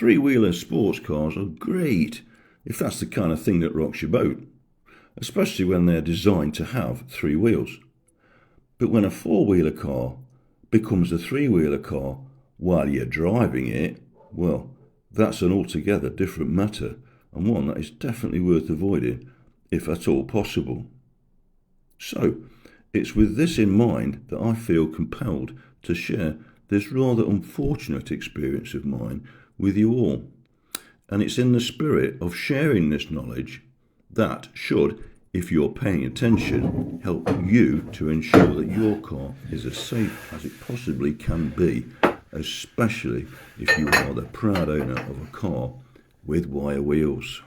Three-wheeler sports cars are great if that's the kind of thing that rocks your boat, especially when they're designed to have three wheels. But when a four-wheeler car becomes a three-wheeler car while you're driving it, well, that's an altogether different matter, and one that is definitely worth avoiding if at all possible. So, it's with this in mind that I feel compelled to share this rather unfortunate experience of mine with you all. And it's in the spirit of sharing this knowledge that should, if you're paying attention, help you to ensure that your car is as safe as it possibly can be, especially if you are the proud owner of a car with wire wheels.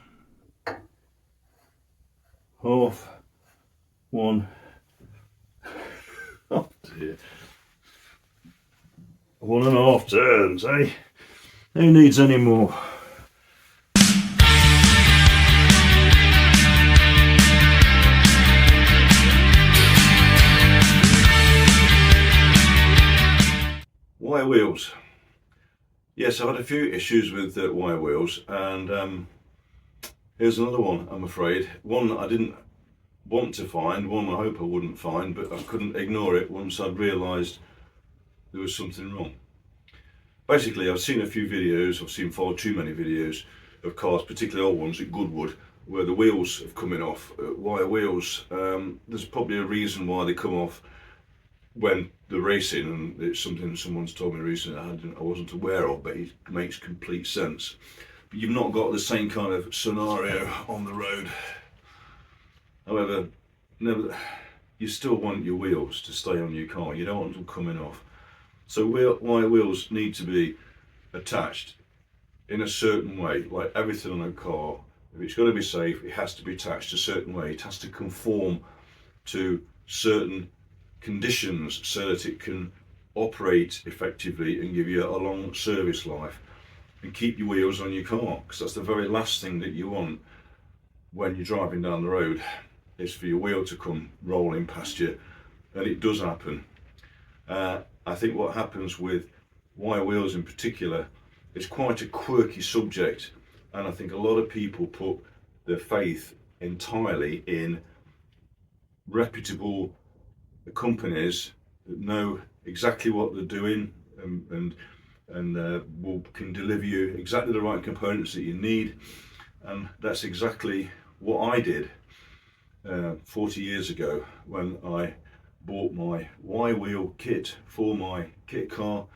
Half one. Oh dear. 1.5 turns, eh? Who needs any more? Wire wheels. Yes, I've had a few issues with wire wheels, and here's another one, I'm afraid. One that I didn't want to find, one I hope I wouldn't find, but I couldn't ignore it once I'd realised there was something wrong. Basically, I've seen a few videos, I've seen far too many videos of cars, particularly old ones at Goodwood, where the wheels have coming off, wire wheels. There's probably a reason why they come off when they're racing, and it's something someone's told me recently I wasn't aware of, but it makes complete sense. But you've not got the same kind of scenario on the road. However, you still want your wheels to stay on your car, you don't want them coming off. So wire wheels need to be attached in a certain way, like everything on a car. If it's going to be safe, it has to be attached a certain way. It has to conform to certain conditions so that it can operate effectively and give you a long service life and keep your wheels on your car, because that's the very last thing that you want when you're driving down the road, is for your wheel to come rolling past you, and it does happen. I think what happens with wire wheels in particular is quite a quirky subject, and I think a lot of people put their faith entirely in reputable companies that know exactly what they're doing and can deliver you exactly the right components that you need. And that's exactly what I did 40 years ago when I bought my Y-wheel kit for my kit car.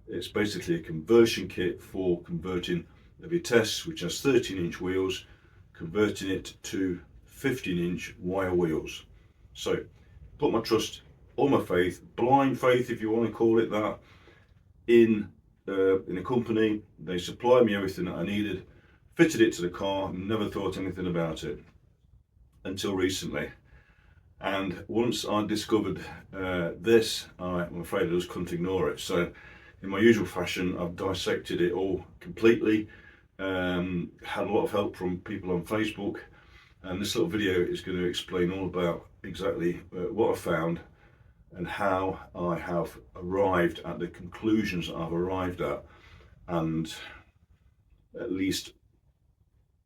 It's basically a conversion kit for converting the Vitesse, which has 13-inch wheels, converting it to 15-inch wire wheels. So put my trust, all my faith, blind faith if you want to call it that, in a company. They supplied me everything that I needed, fitted it to the car, and never thought anything about it until recently. And once I discovered this, I'm afraid I just couldn't ignore it. So in my usual fashion, I've dissected it all completely, had a lot of help from people on Facebook, and this little video is going to explain all about exactly what I found and how I have arrived at the conclusions that I've arrived at, and at least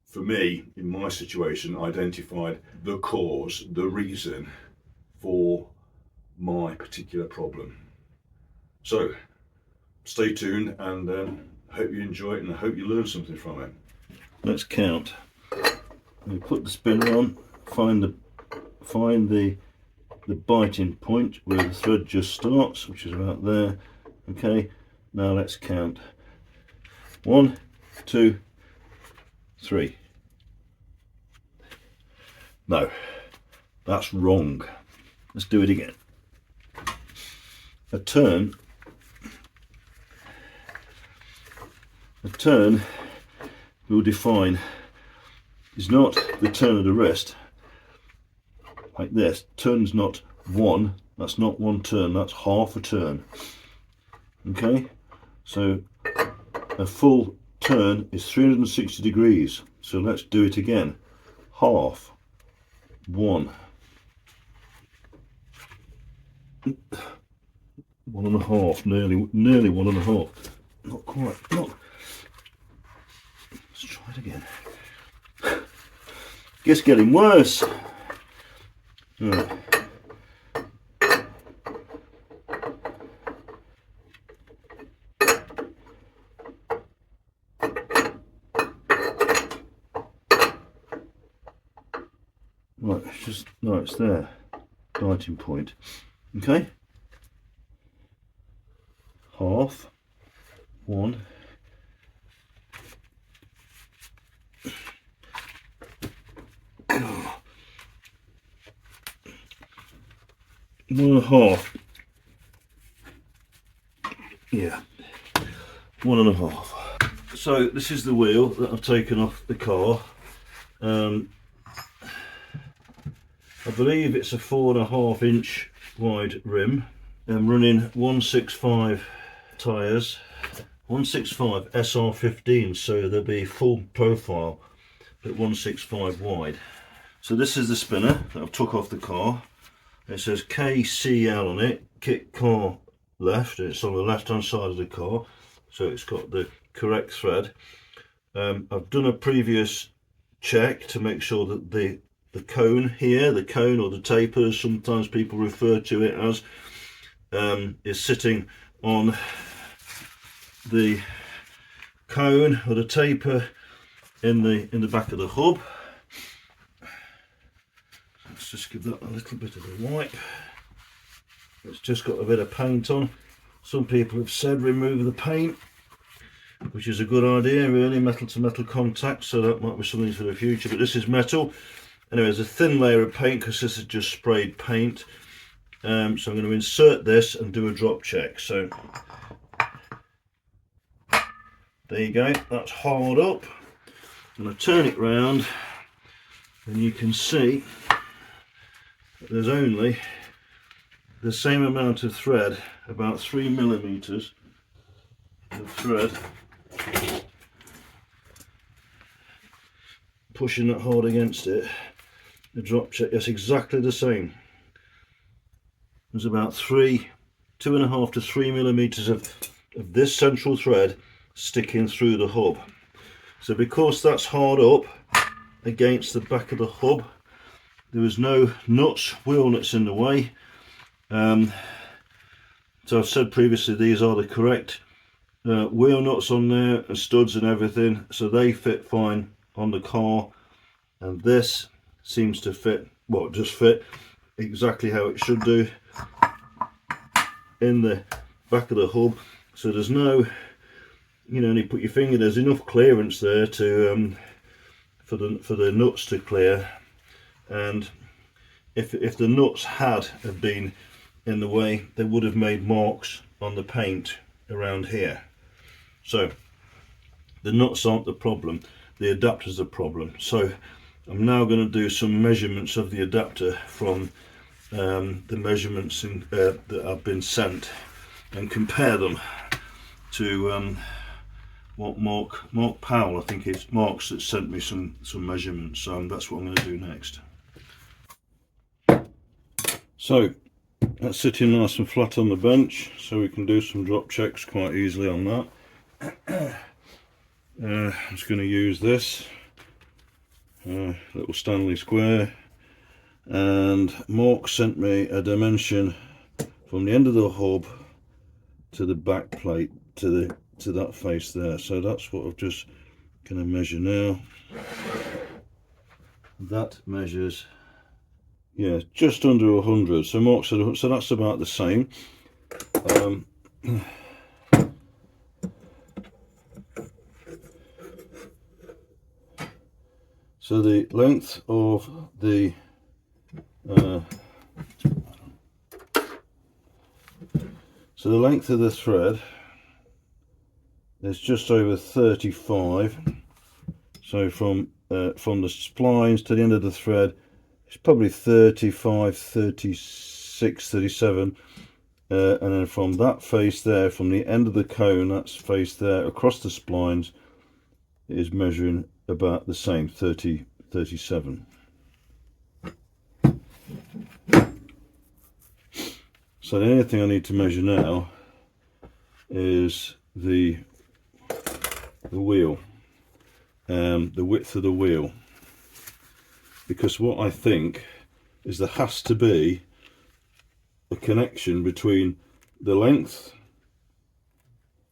for me, in my situation, identified the cause, the reason for my particular problem. So stay tuned, and hope you enjoy it, and I hope you learn something from it. Let's count. We put the spinner on, find the biting point where the thread just starts, which is about there. Okay, now let's count. 1, 2, 3. No, that's wrong. Let's do it again. A turn we'll define is not the turn of the wrist like this. Turn's not one, that's not one turn, that's half a turn. Okay, so a full turn is 360 degrees. So let's do it again. Half, 1, 1.5, nearly 1.5. Not quite. Not. Try it again. It's getting worse. Right. Right, it's just, no, it's there. Lighting point. Okay. Half. One. One and a half. Yeah. One and a half. So this is the wheel that I've taken off the car. I believe it's a 4.5 inch wide rim. I'm running 165 tyres, 165 SR15, so they'll be full profile at 165 wide. So this is the spinner that I've took off the car. It says KCL on it, kit car left. It's on the left hand side of the car, so it's got the correct thread. I've done a previous check to make sure that the cone here, the cone or the taper, as sometimes people refer to it as, is sitting on the cone or the taper in the back of the hub. Let's just give that a little bit of a wipe. It's just got a bit of paint on. Some people have said remove the paint, which is a good idea, really, metal to metal contact, so that might be something for the future, but this is metal. Anyway, there's a thin layer of paint because this is just sprayed paint. So I'm going to insert this and do a drop check. So there you go, that's hard up. I'm going to turn it round and you can see that there's only the same amount of thread, about 3mm of thread, pushing that hard against it. The drop check, it's exactly the same. There's about 2.5 to 3mm of this central thread sticking through the hub. So because that's hard up against the back of the hub, there was no nuts, wheel nuts in the way. So I've said previously these are the correct wheel nuts on there and studs and everything, so they fit fine on the car, and this seems to fit, well, just fit exactly how it should do in the back of the hub. So there's no, you know, you put your finger, there's enough clearance there to for the nuts to clear. And if the nuts have been in the way, they would have made marks on the paint around here. So the nuts aren't the problem, the adapter's the problem. So I'm now going to do some measurements of the adapter from the measurements that have been sent, and compare them to what Mark Powell, I think it's Mark's, that sent me some measurements. So that's what I'm going to do next. So that's sitting nice and flat on the bench, so we can do some drop checks quite easily on that. I'm just going to use this little Stanley square, and Mark sent me a dimension from the end of the hub to the back plate to that face there. So that's what I'm just going to measure now. That measures, yeah, just under 100. So Mark said, so that's about the same. So the length of the thread is just over 35. So from the splines to the end of the thread, it's probably 35, 36, 37. And then from that face there, from the end of the cone, that's face there, across the splines, is measuring about the same, 30, 37. So the only thing I need to measure now is the wheel. the width of the wheel, because what I think is there has to be a connection between the length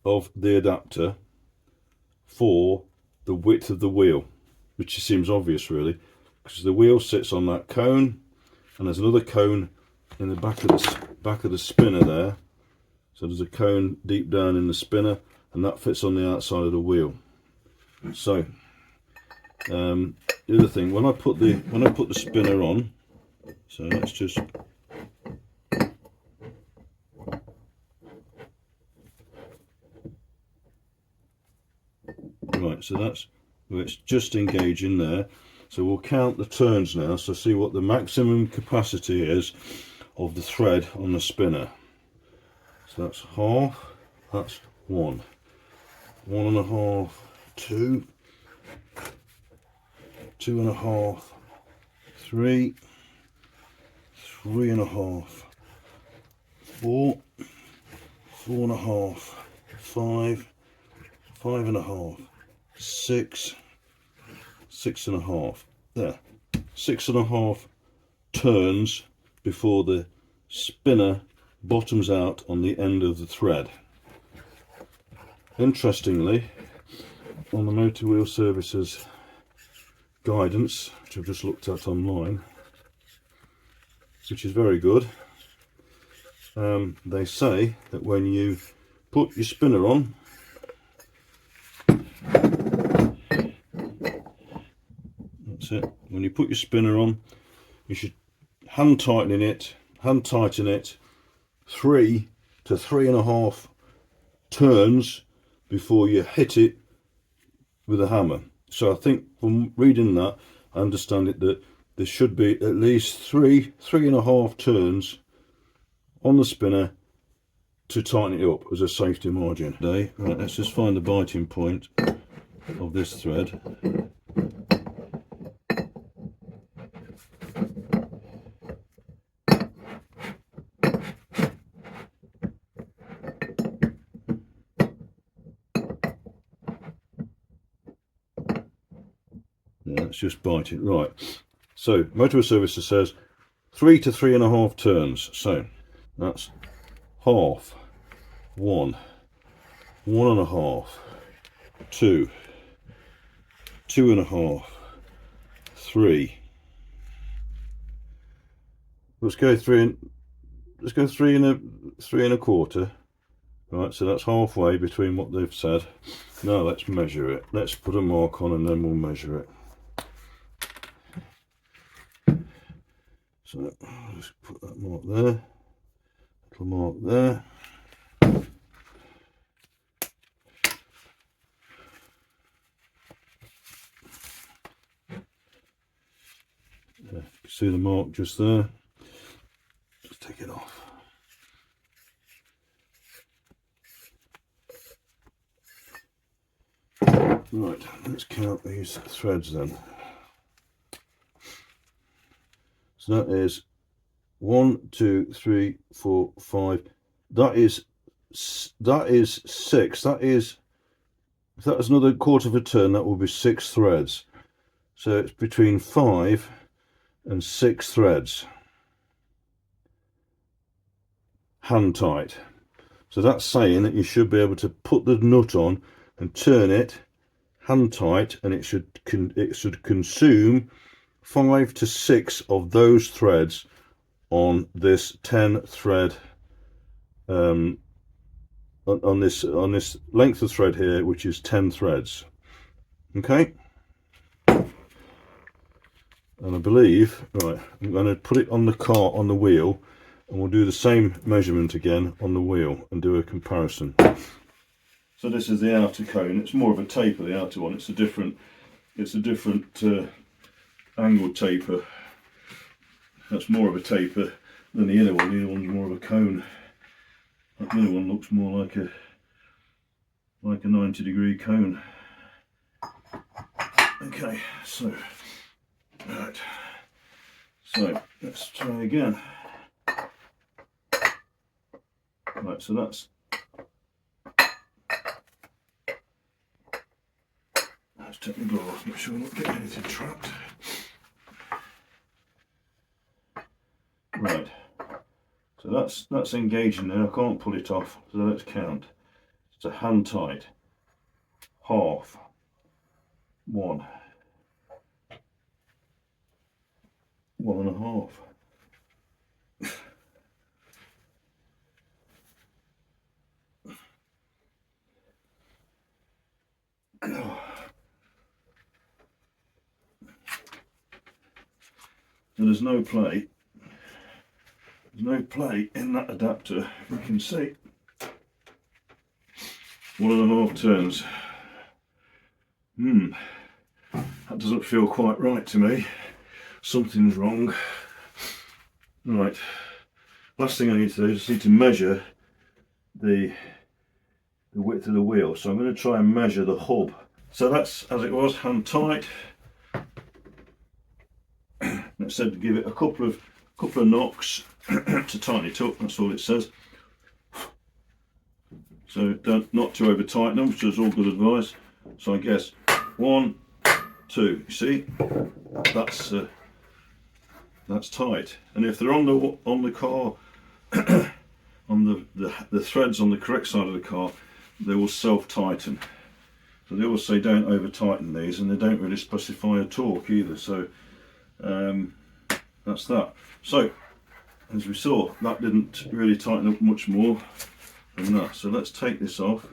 of the adapter for the width of the wheel, which seems obvious really, because the wheel sits on that cone and there's another cone in the back of the spinner there. So there's a cone deep down in the spinner and that fits on the outside of the wheel. So the other thing, when I put the spinner on, so let's just right, so that's where it's just engaging there. So we'll count the turns now, so see what the maximum capacity is of the thread on the spinner. So that's half, that's 1, 1.5, 2, 2.5, 3, 3.5, 4, 4.5, 5, 5.5, 6, 6.5. There, 6.5 turns before the spinner bottoms out on the end of the thread. Interestingly, on the Motor Wheel Services guidance, which I've just looked at online, which is very good, they say that when you put your spinner on, that's it, when you put your spinner on, you should hand tighten it 3 to 3.5 turns before you hit it with a hammer. So I think from reading that, I understand it that there should be at least 3.5 turns on the spinner to tighten it up as a safety margin. Right, let's just find the biting point of this thread. Let's just bite it. Right, so Motor Wheel Services says 3 to 3.5 turns, so that's half, 1, 1.5, 2, 2.5, 3. Let's go 3 and a quarter. Right, so that's halfway between what they've said. Now let's measure it. Let's put a mark on and then we'll measure it. So just put that mark there, little mark there. You can see the mark just there. Just take it off. Right, let's count these threads then. So that is 1, 2, 3, 4, 5. That is 6. That is, if that was another quarter of a turn, that will be 6 threads. So it's between 5 and 6 threads, hand tight. So that's saying that you should be able to put the nut on and turn it hand tight, and it should consume 5 to 6 of those threads on this 10 thread on this length of thread here, which is 10 threads. Okay, and I believe, right, I'm going to put it on the cart on the wheel, and we'll do the same measurement again on the wheel and do a comparison. So this is the outer cone. It's more of a taper, the outer one. It's a different angled taper. That's more of a taper than the inner one. The inner one's more of a cone. That inner one looks more like a 90-degree cone. Okay, so right. So let's try again. Right, so that's Let's take the glove off, make sure we're not getting anything trapped. Right, so that's engaging there. I can't pull it off, so let's count. It's a hand tight, half, 1, 1.5. So there's no plate. There's no plate in that adapter. You can see 1.5 turns. That doesn't feel quite right to me. Something's wrong. Right. Last thing I need to do is just need to measure the width of the wheel. So I'm going to try and measure the hub. So that's as it was, hand tight. It said to give it a couple of knocks to tighten it up. That's all it says. So not to over tighten them, which is all good advice. So I guess 1, 2. You see, that's tight. And if they're on the car, on the threads on the correct side of the car, they will self-tighten. So they always say don't over tighten these, and they don't really specify a torque either. So that's that. So as we saw, that didn't really tighten up much more than that. So let's take this off.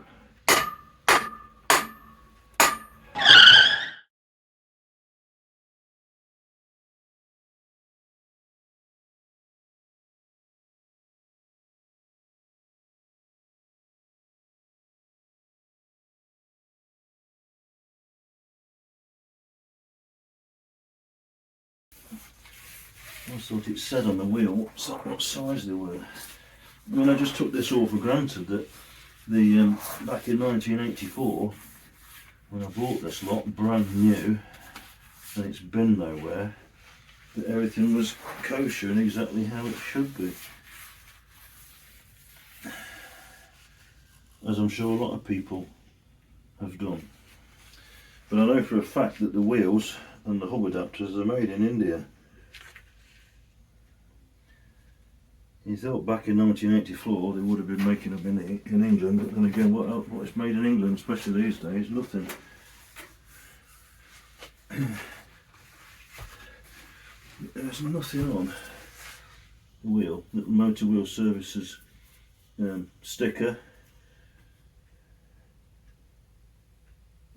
I thought it said on the wheel what size they were. I mean, I just took this all for granted that back in 1984, when I bought this lot brand new, and it's been nowhere, that everything was kosher and exactly how it should be. As I'm sure a lot of people have done. But I know for a fact that the wheels and the hub adapters are made in India. You thought back in 1984 they would have been making them in England, but then again, what is made in England, especially these days? Nothing. There's nothing on the wheel. Little Motor Wheel Services sticker.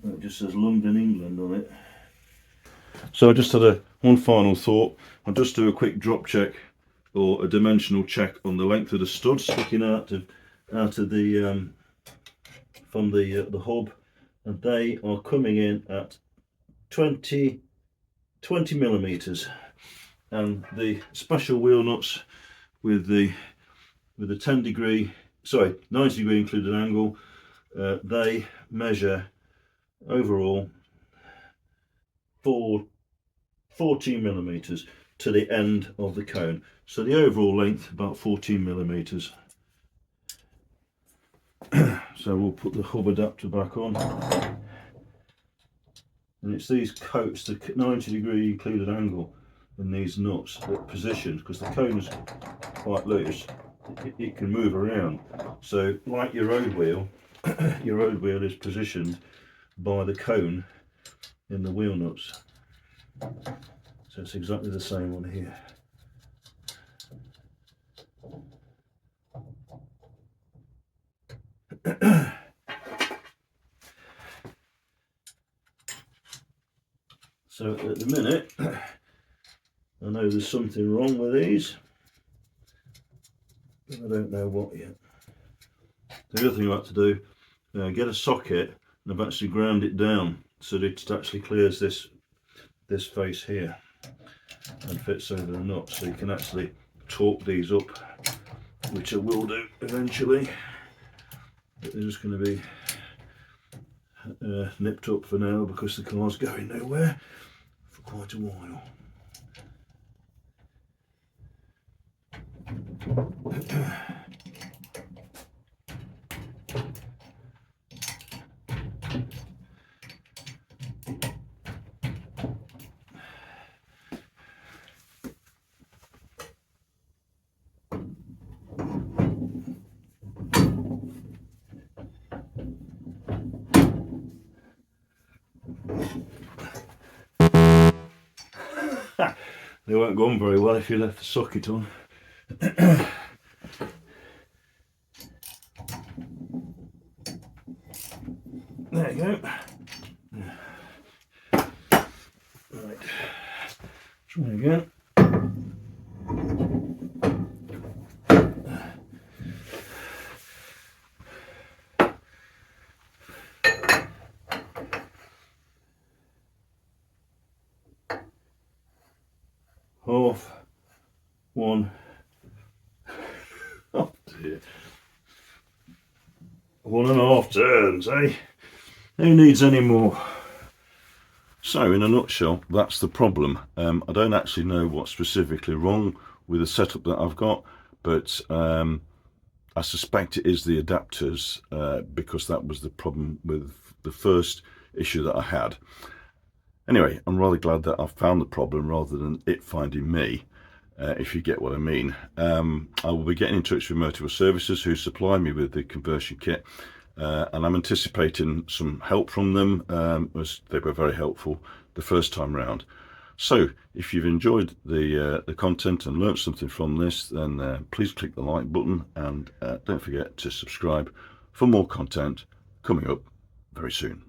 It just says London, England on it. So I just had one final thought. I'll just do a quick drop check, or a dimensional check on the length of the studs sticking out of the from the hub, and they are coming in at 20 millimeters, and the special wheel nuts with the 90 degree included angle, they measure overall 14 millimeters to the end of the cone. So the overall length about 14 millimeters. So we'll put the hub adapter back on, and it's these coats, the 90 degree included angle in these nuts that position, because the cone is quite loose, it can move around. So like your road wheel, your road wheel is positioned by the cone in the wheel nuts. So it's exactly the same on here. So at the minute, I know there's something wrong with these, but I don't know what yet. The other thing I like to do, get a socket, and I've actually ground it down so that it actually clears this face here and fits over the nut, so you can actually torque these up, which I will do eventually, but they're just going to be nipped up for now because the car's going nowhere for quite a while. They won't go on very well if you left the socket on. There you go. Right, try again. 1/2. Oh dear. 1.5 turns, eh? Who needs any more? So in a nutshell, that's the problem. I don't actually know what's specifically wrong with the setup that I've got, but I suspect it is the adapters, because that was the problem with the first issue that I had. Anyway, I'm rather glad that I've found the problem rather than it finding me, if you get what I mean. I will be getting in touch with Motorway Services, who supply me with the conversion kit, and I'm anticipating some help from them, as they were very helpful the first time round. So if you've enjoyed the content and learnt something from this, then please click the like button, and don't forget to subscribe for more content coming up very soon.